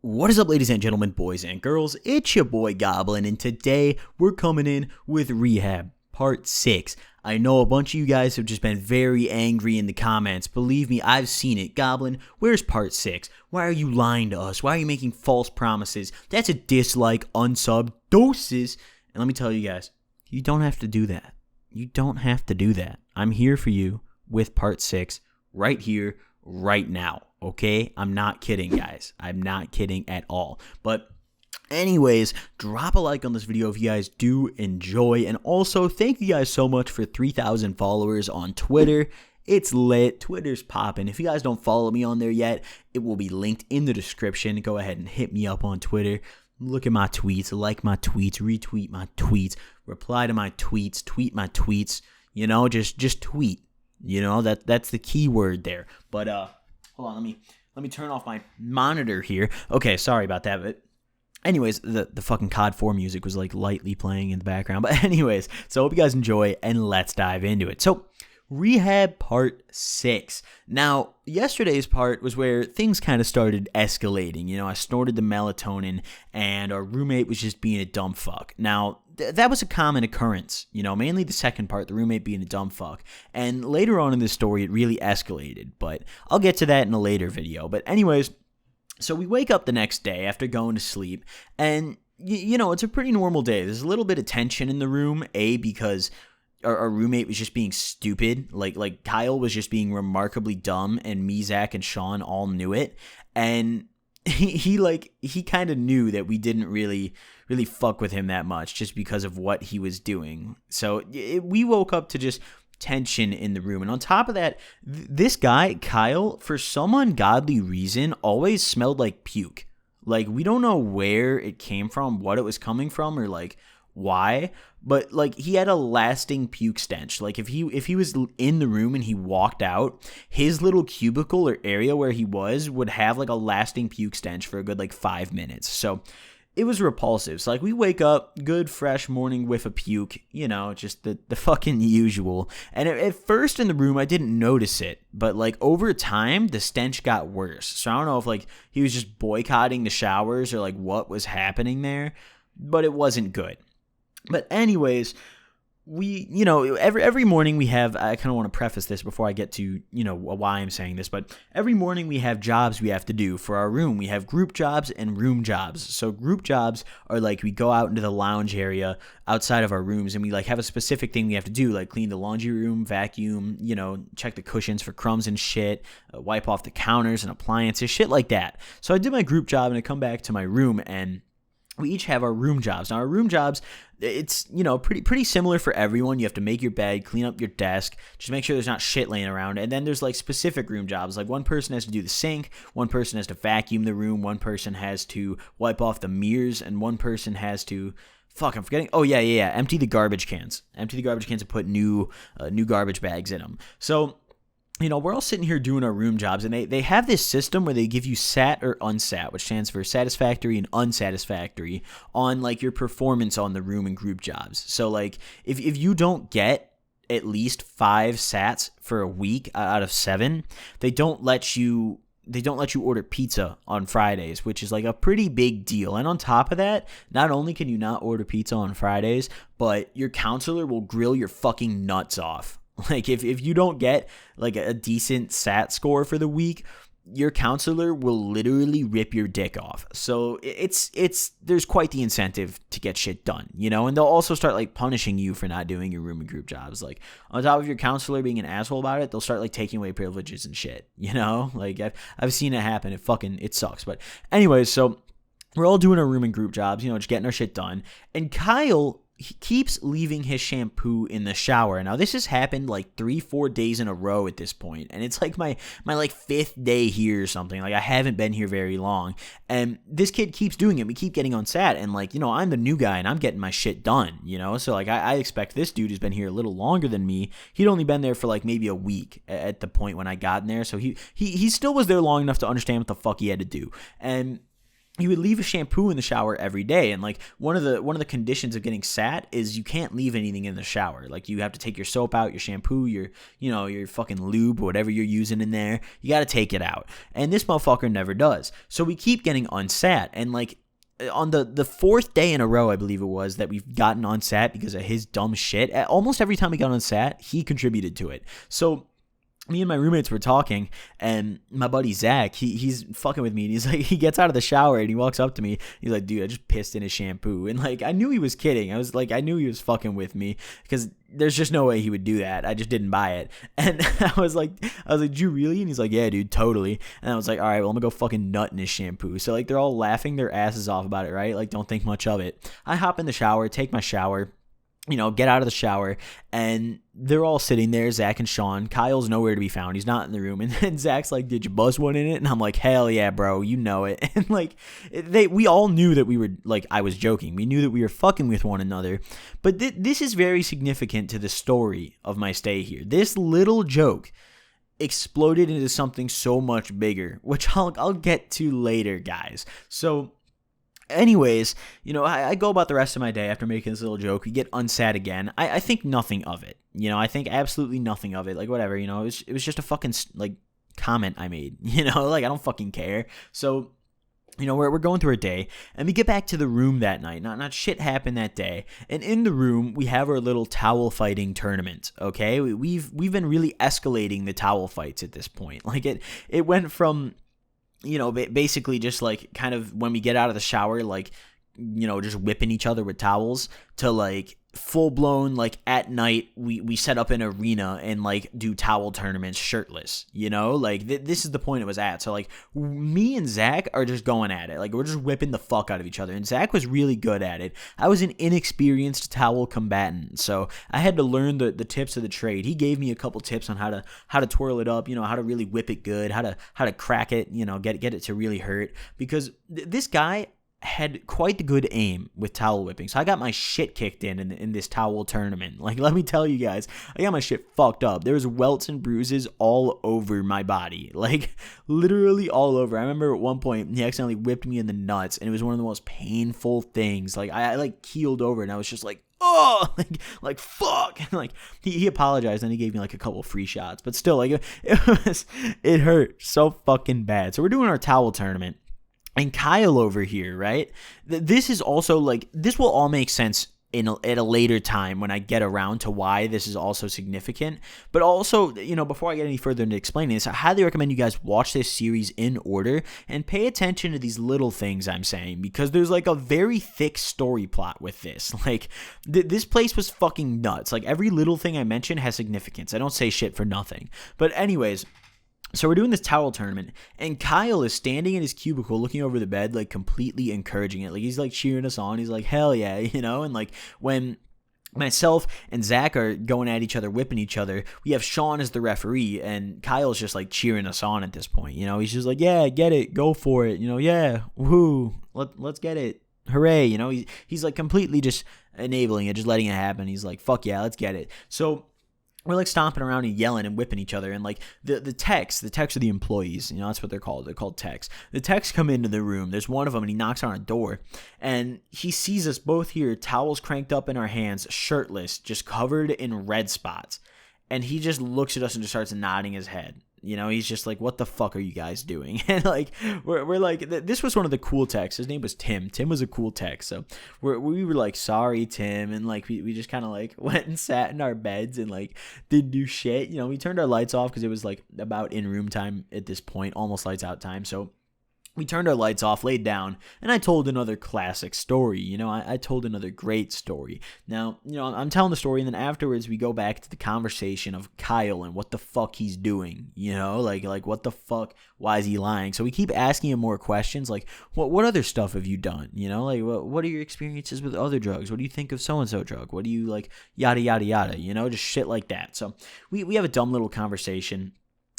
What is up, ladies and gentlemen, boys and girls? It's your boy Goblin, and today we're coming in with Rehab, Part 6. I know a bunch of you guys have just been very angry in the comments. Believe me, I've seen it. Goblin, where's Part 6? Why are you lying to us? Why are you making false promises? That's a dislike, unsub, doses. And let me tell you guys, you don't have to do that. You don't have to do that. I'm here for you with Part 6 right here, right now. Okay? I'm not kidding, guys. I'm not kidding at all. But anyways, drop a like on this video if you guys do enjoy. And also, thank you guys so much for 3,000 followers on Twitter. It's lit. Twitter's popping. If you guys don't follow me on there yet, it will be linked in the description. Go ahead and hit me up on Twitter. Look at my tweets. Like my tweets. Retweet my tweets. Reply to my tweets. Tweet my tweets. You know, just tweet. You know, that's the key word there. But, hold on, let me turn off my monitor here. Okay, sorry about that, but anyways, the fucking COD 4 music was like lightly playing in the background. But anyways, so I hope you guys enjoy, and let's dive into it. So, Rehab Part 6. Now, yesterday's part was where things kind of started escalating. You know, I snorted the melatonin, and our roommate was just being a dumb fuck. Now, that was a common occurrence, you know, mainly the second part, the roommate being a dumb fuck. And later on in the story, it really escalated, but I'll get to that in a later video. But anyways, so we wake up the next day after going to sleep, and, you know, it's a pretty normal day. There's a little bit of tension in the room, because our roommate was just being stupid. Like Kyle was just being remarkably dumb, and me, Zach, and Sean all knew it. And he kind of knew that we didn't really fuck with him that much just because of what he was doing. So we woke up to just tension in the room. And on top of that, this guy, Kyle, for some ungodly reason, always smelled like puke. Like, we don't know where it came from, what it was coming from, or like why, but like he had a lasting puke stench. Like if he was in the room and he walked out, his little cubicle or area where he was would have like a lasting puke stench for a good like 5 minutes. So it was repulsive. So like we wake up, good fresh morning whiff of puke, you know, just the fucking usual. And at first in the room I didn't notice it, but like over time the stench got worse. So I don't know if like he was just boycotting the showers or like what was happening there, but it wasn't good. But anyways, we, you know, every morning we have, I kind of want to preface this before I get to, you know, why I'm saying this, but every morning we have jobs we have to do for our room. We have group jobs and room jobs. So group jobs are like we go out into the lounge area outside of our rooms, and we like have a specific thing we have to do, like clean the laundry room, vacuum, you know, check the cushions for crumbs and shit, wipe off the counters and appliances, shit like that. So I did my group job, and I come back to my room, and we each have our room jobs. Now, our room jobs, it's, you know, pretty similar for everyone. You have to make your bed, clean up your desk, just make sure there's not shit laying around. And then there's like specific room jobs. Like one person has to do the sink, one person has to vacuum the room, one person has to wipe off the mirrors, and one person has to, fuck, I'm forgetting. Oh, yeah. Empty the garbage cans. Empty the garbage cans and put new garbage bags in them. So, you know, we're all sitting here doing our room jobs, and they have this system where they give you SAT or unsat, which stands for satisfactory and unsatisfactory, on like your performance on the room and group jobs. So like if you don't get at least 5 SATs for a week out of 7, they don't let you order pizza on Fridays, which is like a pretty big deal. And on top of that, not only can you not order pizza on Fridays, but your counselor will grill your fucking nuts off. Like if you don't get like a decent SAT score for the week, your counselor will literally rip your dick off. So there's quite the incentive to get shit done, you know, and they'll also start like punishing you for not doing your room and group jobs. Like on top of your counselor being an asshole about it, they'll start like taking away privileges and shit, you know, like I've seen it happen. It sucks. But anyways, so we're all doing our room and group jobs, you know, just getting our shit done. And Kyle, he keeps leaving his shampoo in the shower. Now, this has happened like 3-4 days in a row at this point, and it's like my like 5th day here or something. Like I haven't been here very long, and this kid keeps doing it. We keep getting on SAT, and like, you know, I'm the new guy and I'm getting my shit done, you know. So like I expect this dude who's been here a little longer than me. He'd only been there for like maybe a week at the point when I got in there, so he still was there long enough to understand what the fuck he had to do. And he would leave a shampoo in the shower every day. And like one of the conditions of getting sat is you can't leave anything in the shower. Like you have to take your soap out, your shampoo, your fucking lube, whatever you're using in there. You got to take it out. And this motherfucker never does. So we keep getting unsat. And like on the fourth day in a row, I believe it was, that we've gotten unsat because of his dumb shit. Almost every time we got unsat, he contributed to it. So me and my roommates were talking, and my buddy Zach, he's fucking with me, and he's like, he gets out of the shower and he walks up to me. He's like, dude, I just pissed in his shampoo. And like, I knew he was kidding. I knew he was fucking with me, because there's just no way he would do that. I just didn't buy it. And I was like, did you really? And he's like, yeah, dude, totally. And I was like, all right, well, I'm gonna go fucking nut in his shampoo. So like, they're all laughing their asses off about it, right? Like, don't think much of it. I hop in the shower, take my shower, get out of the shower, and they're all sitting there, Zach and Sean. Kyle's nowhere to be found. He's not in the room. And then Zach's like, did you buzz one in it? And I'm like, hell yeah, bro, you know it. And like, we all knew that we were, like, I was joking. We knew that we were fucking with one another. But this is very significant to the story of my stay here. This little joke exploded into something so much bigger, which I'll get to later, guys. So anyways, I go about the rest of my day after making this little joke. We get unsat again. I think nothing of it. I think absolutely nothing of it. Like, whatever, it was just a fucking, like, comment I made. Like, I don't fucking care. So, we're going through our day, and we get back to the room that night. Not shit happened that day. And in the room, we have our little towel fighting tournament, okay? We've been really escalating the towel fights at this point. Like, it went from, basically just like kind of when we get out of the shower, like, just whipping each other with towels, to like full blown, like at night, we set up an arena and like do towel tournaments shirtless, like this is the point it was at. So like me and Zach are just going at it. Like, we're just whipping the fuck out of each other. And Zach was really good at it. I was an inexperienced towel combatant, so I had to learn the tips of the trade. He gave me a couple tips on how to twirl it up, how to really whip it good, how to crack it, get it to really hurt, because this guy had quite the good aim with towel whipping. So I got my shit kicked in this towel tournament. Like, let me tell you guys, I got my shit fucked up. There was welts and bruises all over my body. Like, literally all over. I remember at one point, he accidentally whipped me in the nuts, and it was one of the most painful things. Like, I like keeled over, and I was just like, oh, like fuck. And like, he apologized, and he gave me like a couple free shots. But still, like, it hurt so fucking bad. So we're doing our towel tournament. And Kyle over here, right? This is also like, this will all make sense at a later time when I get around to why this is also significant. But also, before I get any further into explaining this, I highly recommend you guys watch this series in order and pay attention to these little things I'm saying, because there's like a very thick story plot with this. Like, this place was fucking nuts. Like, every little thing I mention has significance. I don't say shit for nothing. But anyways, so we're doing this towel tournament, and Kyle is standing in his cubicle looking over the bed, like completely encouraging it. Like, he's like cheering us on. He's like, hell yeah, and like when myself and Zach are going at each other, whipping each other, we have Sean as the referee, and Kyle's just like cheering us on at this point. He's just like, yeah, get it, go for it, yeah, woohoo, let's get it, hooray. He's like completely just enabling it, just letting it happen. He's like, fuck yeah, let's get it. So we're like stomping around and yelling and whipping each other, and like the techs are the employees, that's what they're called. They're called techs. The techs come into the room. There's one of them, and he knocks on a door, and he sees us both here, towels cranked up in our hands, shirtless, just covered in red spots, and he just looks at us and just starts nodding his head. He's just like, what the fuck are you guys doing? And like, we're like, this was one of the cool techs. His name was Tim. Tim was a cool tech. So we were like, sorry, Tim. And like, we just kind of like went and sat in our beds and like didn't do shit. We turned our lights off because it was like about in room time at this point, almost lights out time. So we turned our lights off, laid down, and I told another classic story. I told another great story. Now, I'm telling the story, and then afterwards we go back to the conversation of Kyle and what the fuck he's doing. Like what the fuck? Why is he lying? So we keep asking him more questions, like what other stuff have you done? Like what are your experiences with other drugs? What do you think of so and so drug? What do you like? Yada yada yada. Just shit like that. So we have a dumb little conversation.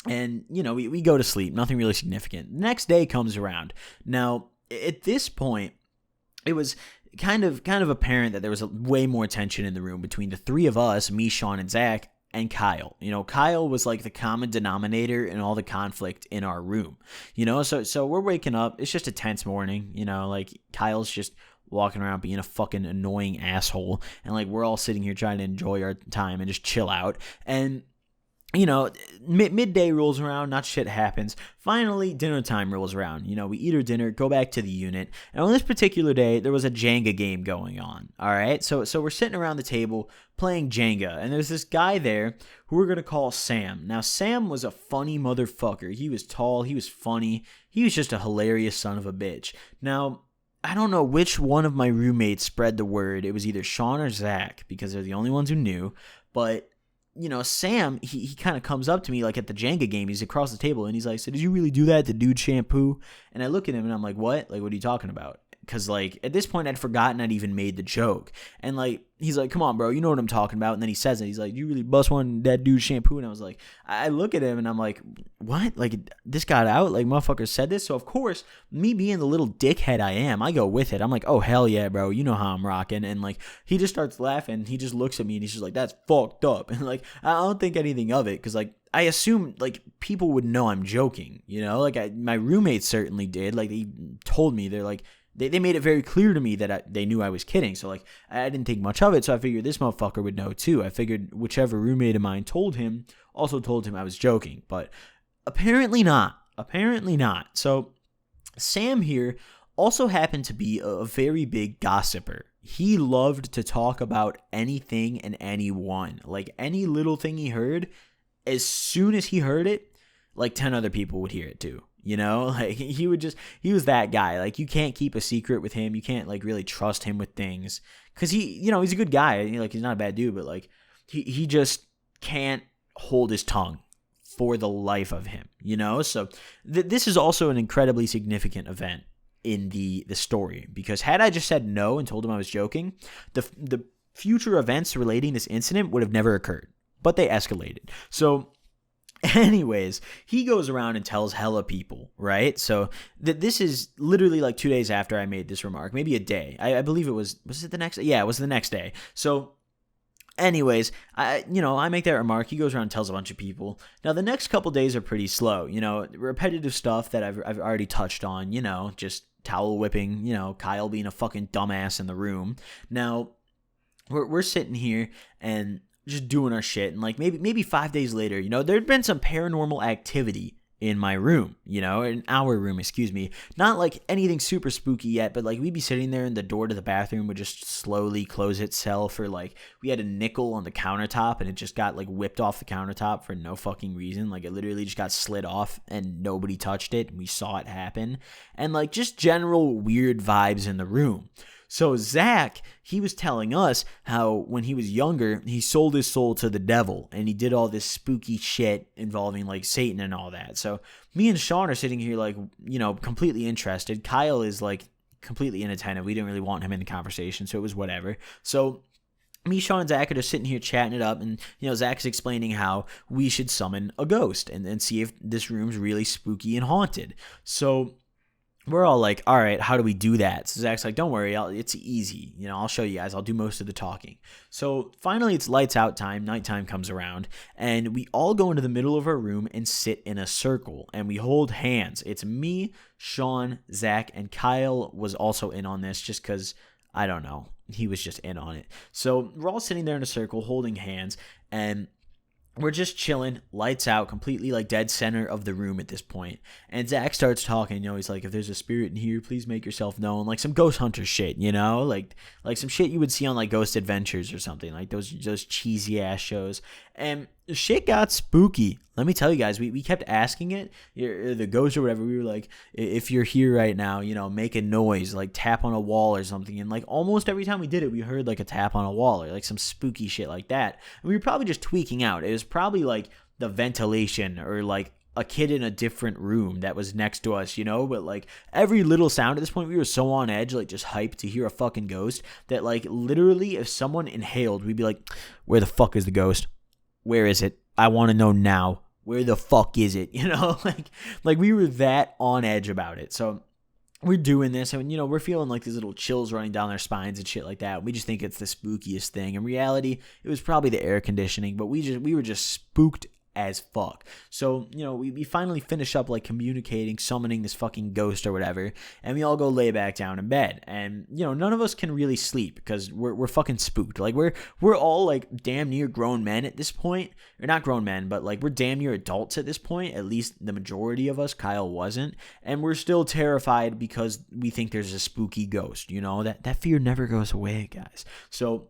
And, we go to sleep. Nothing really significant. The next day comes around. Now, at this point, it was kind of apparent that there was way more tension in the room between the three of us, me, Sean, and Zach, and Kyle. Kyle was like the common denominator in all the conflict in our room. So we're waking up. It's just a tense morning. Like Kyle's just walking around being a fucking annoying asshole, and like we're all sitting here trying to enjoy our time and just chill out. And midday rolls around, not shit happens. Finally, dinner time rolls around. We eat our dinner, go back to the unit. And on this particular day, there was a Jenga game going on. All right. So we're sitting around the table playing Jenga. And there's this guy there who we're going to call Sam. Now, Sam was a funny motherfucker. He was tall. He was funny. He was just a hilarious son of a bitch. Now, I don't know which one of my roommates spread the word. It was either Sean or Zach, because they're the only ones who knew. But Sam, he kind of comes up to me like at the Jenga game. He's across the table and he's like, so did you really do that to dude shampoo? And I look at him and I'm like, what? Like, what are you talking about? Because like at this point I'd forgotten I'd even made the joke. And like he's like, come on, bro, you know what I'm talking about. And then he says it. He's like, you really bust one that dude shampoo? And I was like, I look at him and I'm like, what? Like this got out? Like motherfucker said this? So of course, me being the little dickhead I am, I go with it. I'm like, oh hell yeah, bro, you know how I'm rocking. And like he just starts laughing. He just looks at me and he's just like, that's fucked up. And like I don't think anything of it, because like I assume like people would know I'm joking. Like my roommates certainly did. Like they told me, they're like, They made it very clear to me that they knew I was kidding. So, like, I didn't think much of it. So I figured this motherfucker would know, too. I figured whichever roommate of mine told him also told him I was joking. But apparently not. Apparently not. So Sam here also happened to be a very big gossiper. He loved to talk about anything and anyone. Like, any little thing he heard, as soon as he heard it, like 10 other people would hear it, too. Like he was that guy. Like you can't keep a secret with him. You can't like really trust him with things, because he's a good guy. Like he's not a bad dude, but like he just can't hold his tongue for the life of him, So this is also an incredibly significant event in the story, because had I just said no and told him I was joking, the future events relating this incident would have never occurred, but they escalated. So anyways, he goes around and tells hella people, right? So this is literally like 2 days after I made this remark, maybe a day. I believe it was it the next? Yeah, it was the next day. So anyways, I make that remark. He goes around and tells a bunch of people. Now, the next couple days are pretty slow. Repetitive stuff that I've already touched on, just towel whipping, Kyle being a fucking dumbass in the room. Now, we're sitting here and just doing our shit, and like maybe 5 days later, there'd been some paranormal activity in my room, in our room, excuse me. Not like anything super spooky yet, but like we'd be sitting there and the door to the bathroom would just slowly close itself, or like we had a nickel on the countertop and it just got like whipped off the countertop for no fucking reason. Like it literally just got slid off and nobody touched it, and we saw it happen. And like just general weird vibes in the room. So Zach, he was telling us how when he was younger, he sold his soul to the devil, and he did all this spooky shit involving like Satan and all that. So me and Sean are sitting here like, completely interested. Kyle is like completely inattentive. We didn't really want him in the conversation, so it was whatever. So me, Sean, and Zach are just sitting here chatting it up, and Zach's explaining how we should summon a ghost and see if this room's really spooky and haunted. So we're all like, all right, how do we do that? So Zach's like, don't worry, it's easy. I'll show you guys. I'll do most of the talking. So finally, it's lights out time. Nighttime comes around, and we all go into the middle of our room and sit in a circle, and we hold hands. It's me, Sean, Zach, and Kyle was also in on this just because, I don't know, he was just in on it. So we're all sitting there in a circle holding hands, and we're just chilling, lights out, completely like dead center of the room at this point. And Zach starts talking, he's like, if there's a spirit in here, please make yourself known. Like some ghost hunter shit, like some shit you would see on like Ghost Adventures or something, like those cheesy ass shows. And shit got spooky. Let me tell you guys, we kept asking it, the ghost or whatever. We were like, if you're here right now, make a noise, like tap on a wall or something. And like almost every time we did it, we heard like a tap on a wall or like some spooky shit like that. And we were probably just tweaking out. It was probably like the ventilation or like a kid in a different room that was next to us, but like every little sound at this point, we were so on edge, like just hyped to hear a fucking ghost that like literally if someone inhaled, we'd be like, where the fuck is the ghost? Where is it? I want to know now. Where the fuck is it? Like we were that on edge about it. So we're doing this, and we're feeling like these little chills running down our spines and shit like that. We just think it's the spookiest thing. In reality, it was probably the air conditioning, but we were just spooked as fuck. So, we finally finish up like communicating, summoning this fucking ghost or whatever, and we all go lay back down in bed. And none of us can really sleep because we're fucking spooked. Like we're all like damn near grown men at this point. Or not grown men, but like we're damn near adults at this point, at least the majority of us. Kyle wasn't, and we're still terrified because we think there's a spooky ghost. That fear never goes away, guys. So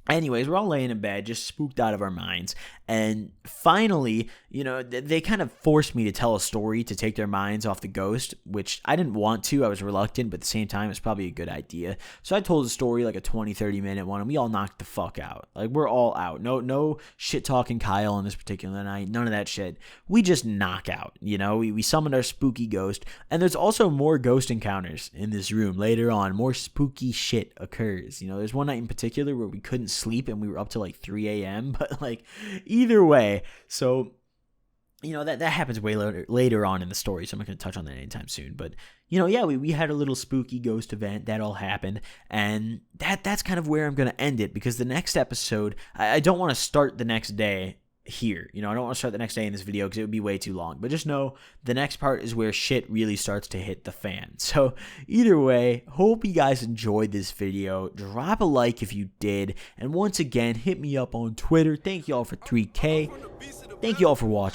anyways, we're all laying in bed, just spooked out of our minds. And finally, they kind of forced me to tell a story to take their minds off the ghost, which I didn't want to. I was reluctant, but at the same time, it's probably a good idea. So I told a story, like a 20, 30-minute one, and we all knocked the fuck out. Like, we're all out. No shit-talking Kyle on this particular night. None of that shit. We just knock out, We summoned our spooky ghost, and there's also more ghost encounters in this room later on. More spooky shit occurs. There's one night in particular where we couldn't sleep, and we were up till like 3 a.m., but like either way, so that happens way later on in the story, so I'm not going to touch on that anytime soon. But we had a little spooky ghost event that all happened, and that's kind of where I'm going to end it, because the next episode, I don't want to start the next day here. I don't want to start the next day in this video because it would be way too long. But just know the next part is where shit really starts to hit the fan. So either way, hope you guys enjoyed this video. Drop a like if you did. And once again, hit me up on Twitter. Thank you all for 3K. Thank you all for watching.